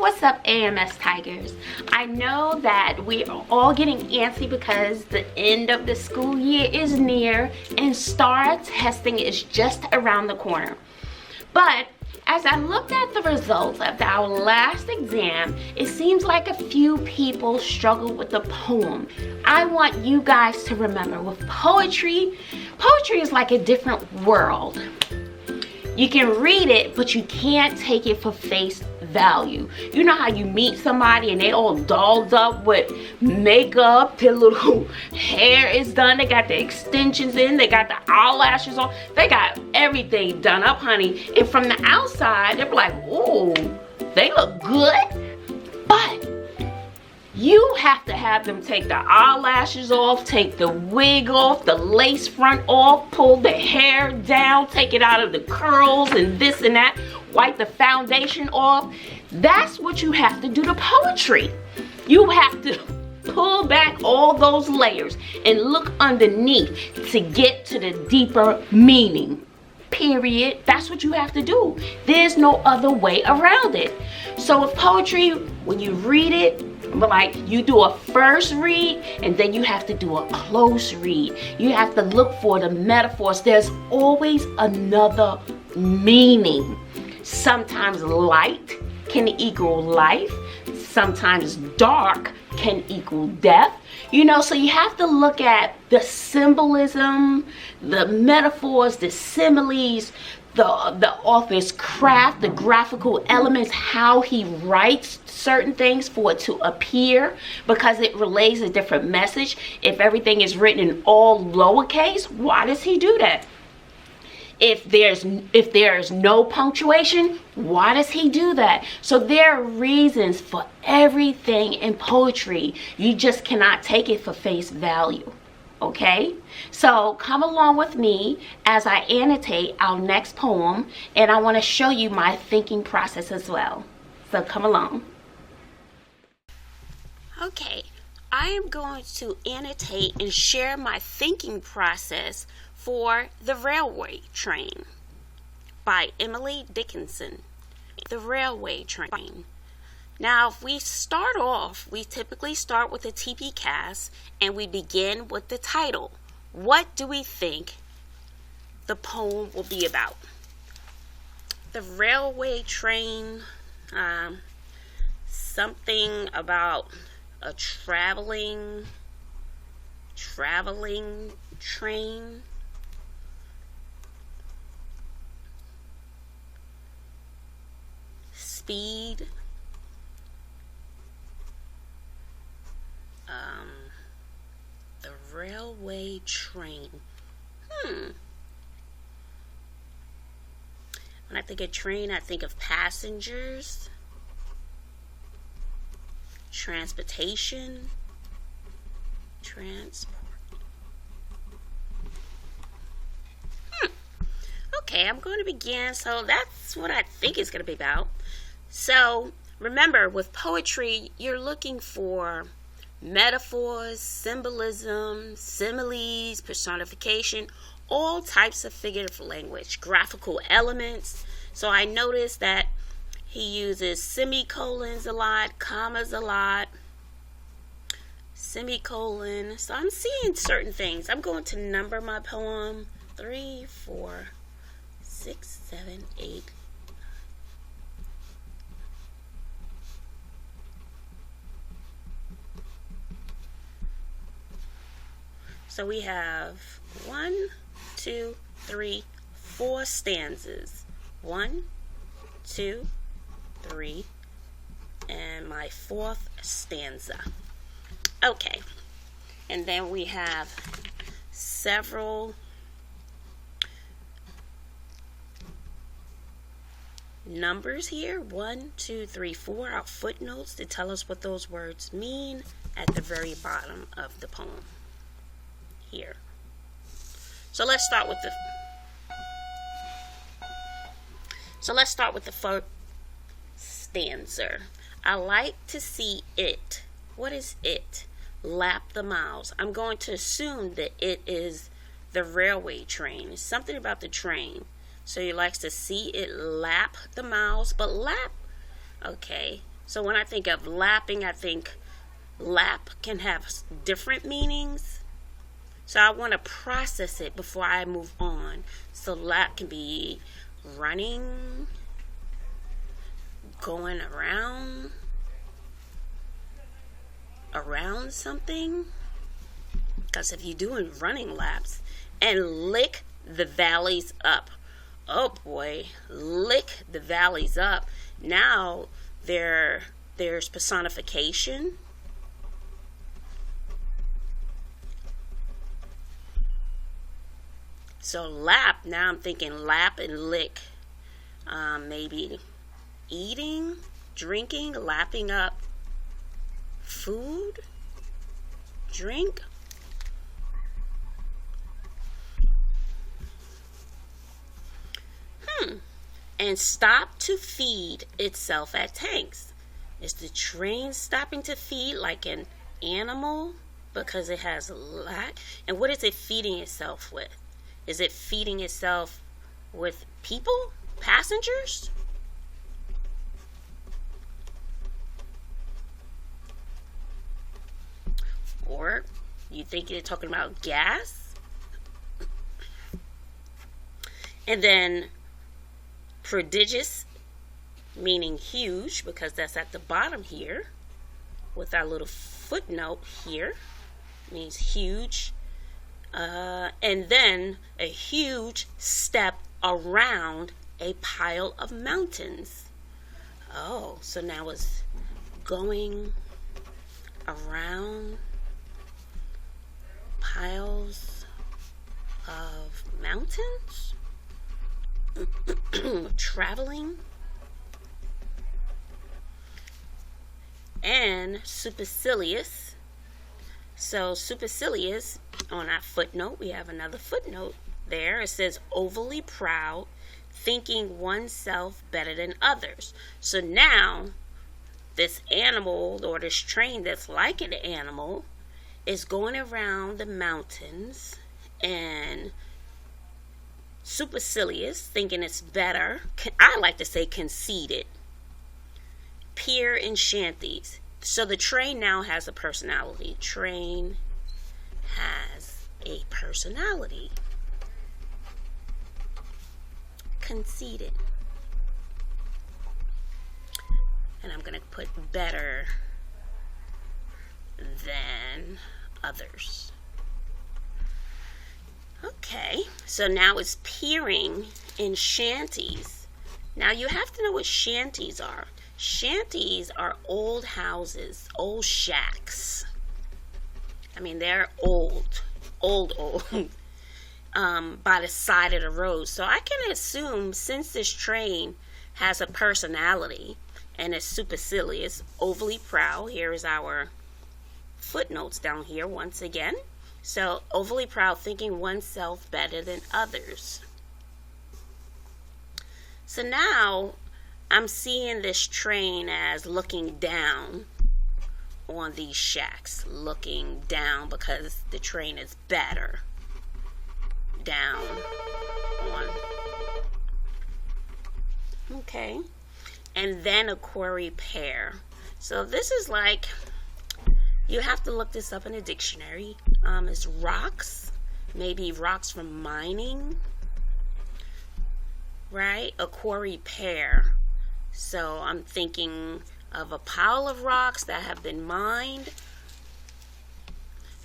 What's up, AMS Tigers? I know that we are all getting antsy because the end of the school year is near and STAR testing is just around the corner. But as I looked at the results of our last exam, it seems like a few people struggle with the poem. I want you guys to remember, with poetry is like a different world. You can read it, but you can't take it for face value. You know how you meet somebody and they all dolled up with makeup, their little hair is done, they got the extensions in, they got the eyelashes on, they got everything done up, honey. And from the outside, they're like, ooh, they look good. But you have to have them take the eyelashes off, take the wig off, the lace front off, pull the hair down, take it out of the curls and this and that, wipe the foundation off. That's what you have to do to poetry. You have to pull back all those layers and look underneath to get to the deeper meaning. Period. That's what you have to do. There's no other way around it. So with poetry, when you read it, like you do a first read and then you have to do a close read. You have to look for the metaphors. There's always another meaning. Sometimes light can equal life. Sometimes dark can equal death. You know, so you have to look at the symbolism, the metaphors, the similes, the author's craft, the graphical elements, how he writes certain things for it to appear, because it relays a different message. If everything is written in all lowercase, why does he do that? If there's no punctuation, why does he do that? So there are reasons for everything in poetry. You just cannot take it for face value. Okay, so come along with me as I annotate our next poem, and I want to show you my thinking process as well. So come along. Okay, I am going to annotate and share my thinking process for The Railway Train by Emily Dickinson. The Railway Train. Now, if we start off, we typically start with a TP cast and we begin with the title. What do we think the poem will be about? The railway train, something about a traveling train. Speed. The railway train. When I think of train, I think of passengers, transportation, transport. Okay, I'm going to begin. So that's what I think it's going to be about. So remember, with poetry, you're looking for metaphors, symbolism, similes, personification, all types of figurative language, graphical elements. So I noticed that he uses semicolons a lot, commas a lot, semicolon. So I'm seeing certain things. I'm going to number my poem 3, 4, 6, 7, 8. So we have 1, 2, 3, 4 stanzas. 1, 2, 3, and my 4th stanza. Okay, and then we have several numbers here. 1, 2, 3, 4. Our footnotes to tell us what those words mean at the very bottom of the poem. Here. So let's start with the first stanza. I like to see it. What is it? Lap the miles. I'm going to assume that it is the railway train. It's something about the train. So he likes to see it lap the miles, but lap, okay, So when I think of lapping, I think lap can have different meanings. So I want to process it before I move on. So lap can be running, going around something. Because if you're doing running laps, and lick the valleys up. Oh boy, lick the valleys up. Now there's personification. So lap, now I'm thinking lap and lick. Maybe eating, drinking, lapping up food, drink. And stop to feed itself at tanks. Is the train stopping to feed like an animal because it has a lack? And what is it feeding itself with? Is it feeding itself with people, passengers? Or you think you're talking about gas? And then prodigious, meaning huge, because that's at the bottom here with our little footnote here, means huge. And then a huge step around a pile of mountains. Oh, so now it's going around piles of mountains. Traveling. And supercilious. So supercilious, on our footnote, we have another footnote there. It says overly proud, thinking oneself better than others. So now this animal, or this train that's like an animal, is going around the mountains, and supercilious, thinking it's better. I like to say conceited. Pear and Shanties. So the train now has a personality. Train has a personality. Conceited. And I'm going to put better than others. Okay, so now it's peering in Shanties. Now you have to know what Shanties are. Shanties are old houses, old shacks. I mean, they're old, by the side of the road. So I can assume, since this train has a personality and is supercilious, overly proud, here is our footnotes down here once again. So, overly proud, thinking oneself better than others. So now, I'm seeing this train as looking down on these shacks. Looking down because the train is better. Down on. Okay. And then a Quarry Pear. So this is like, you have to look this up in a dictionary. It's rocks, maybe rocks from mining, right? A Quarry Pear. So I'm thinking of a pile of rocks that have been mined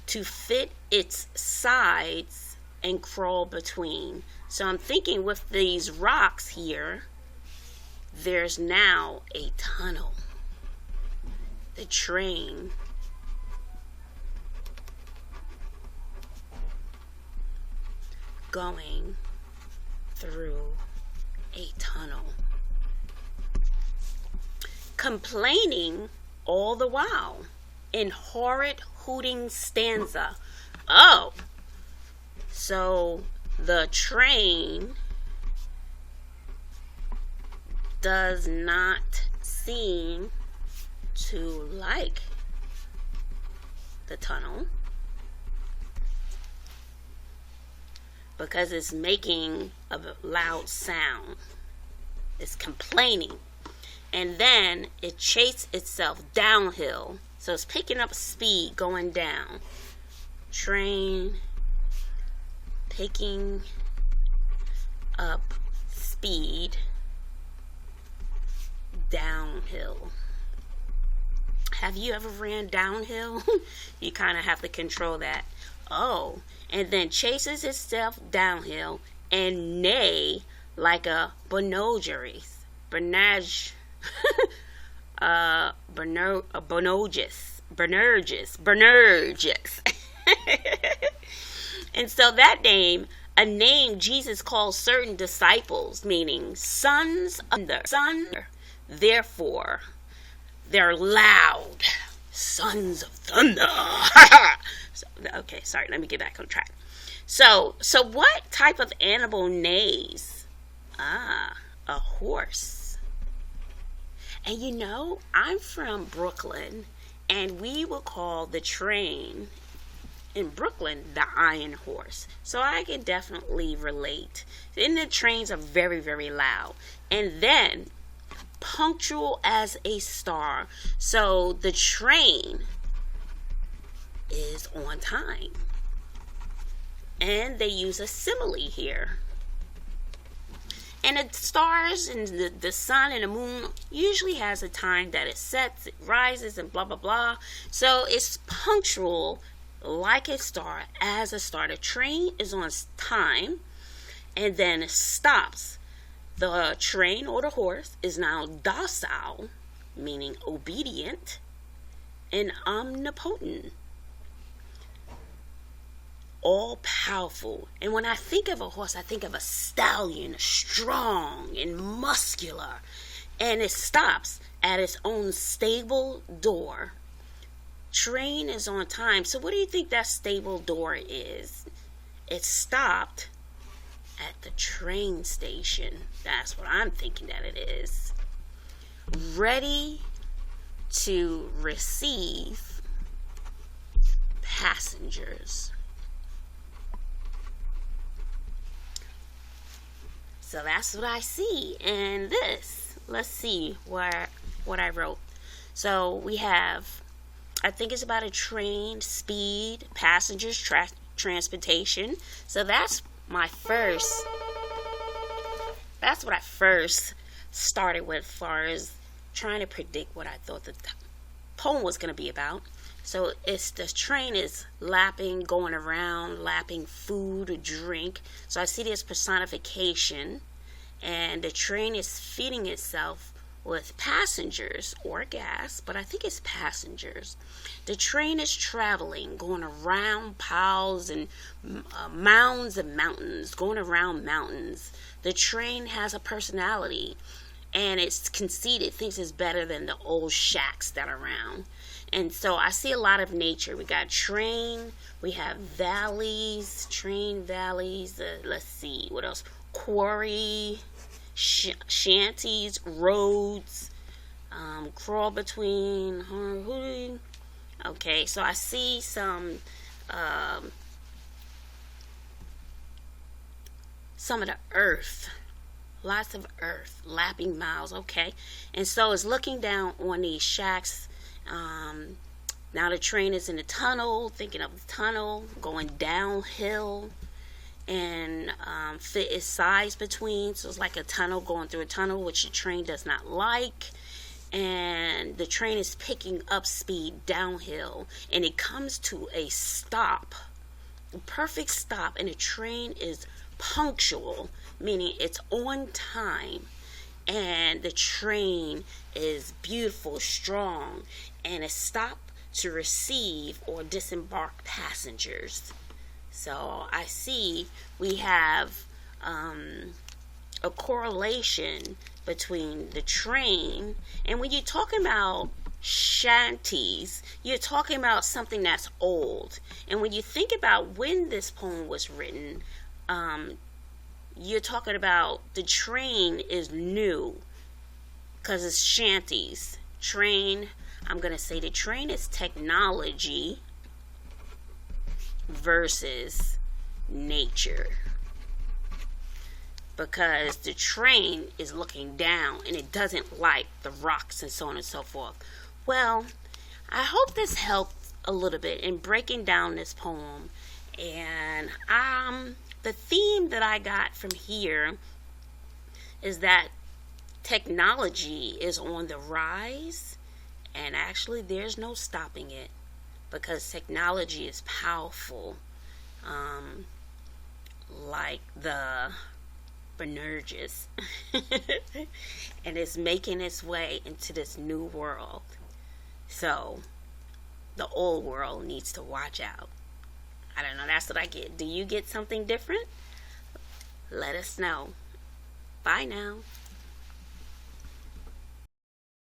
to fit its sides and crawl between. So I'm thinking with these rocks here, there's now a tunnel. The train going through a tunnel, complaining all the while in horrid hooting stanza. Oh, so the train does not seem to like the tunnel because it's making a loud sound. It's complaining. and then it chased itself downhill. So it's picking up speed going down. Train picking up speed downhill. Have you ever ran downhill? You kind of have to control that. Oh, and then chases itself downhill and neigh like a Bonogeries. Bonerges. And so that name, a name Jesus calls certain disciples, meaning sons of the son. Therefore, they're loud. Sons of thunder. Okay, sorry, let me get back on track. So what type of animal neighs? A horse. And you know, I'm from Brooklyn, and we will call the train in Brooklyn the iron horse. So I can definitely relate. And the trains are very, very loud. And then punctual as a star. So the train is on time. And they use a simile here. And the stars and the sun and the moon usually has a time that it sets, it rises, and blah, blah, blah. So it's punctual like a star, as a star. The train is on time and then it stops. The train or the horse is now docile, meaning obedient, and omnipotent. All powerful. And when I think of a horse, I think of a stallion, strong and muscular. And it stops at its own stable door. Train is on time. So what do you think that stable door is? It stopped at the train station. That's what I'm thinking that it is. Ready to receive passengers. So that's what I see in this. Let's see what I wrote. So we have, I think it's about a train, speed, passengers, transportation. So that's what I first started with as far as trying to predict what I thought the poem was going to be about. So it's the train is lapping, going around, lapping food or drink. So I see this personification, and the train is feeding itself with passengers or gas, but I think it's passengers. The train is traveling, going around piles and mounds and mountains, going around mountains. The train has a personality, and it's conceited, thinks it's better than the old shacks that are around. And so I see a lot of nature. We got train, we have valleys, train valleys, let's see, what else? Quarry, shanties, roads, crawl between, okay, so I see some of the earth, lots of earth, lapping miles, okay, and so it's looking down on these shacks. Now the train is in the tunnel, thinking of the tunnel, going downhill, and fit its size between, so it's like a tunnel going through a tunnel, which the train does not like. And the train is picking up speed downhill, and it comes to a stop, a perfect stop, and the train is punctual, meaning it's on time. And the train is beautiful, strong, and it stopped to receive or disembark passengers. So I see we have a correlation between the train, and when you're talking about shanties, you're talking about something that's old. And when you think about when this poem was written, you're talking about the train is new because it's shanties. Train, I'm going to say the train is technology versus nature. because the train is looking down and it doesn't like the rocks and so on and so forth. Well, I hope this helped a little bit in breaking down this poem. And the theme that I got from here is that technology is on the rise, and actually there's no stopping it, because technology is powerful, like the Benerges, and it's making its way into this new world. So the old world needs to watch out. I don't know, that's what I get. Do you get something different? Let us know. Bye now.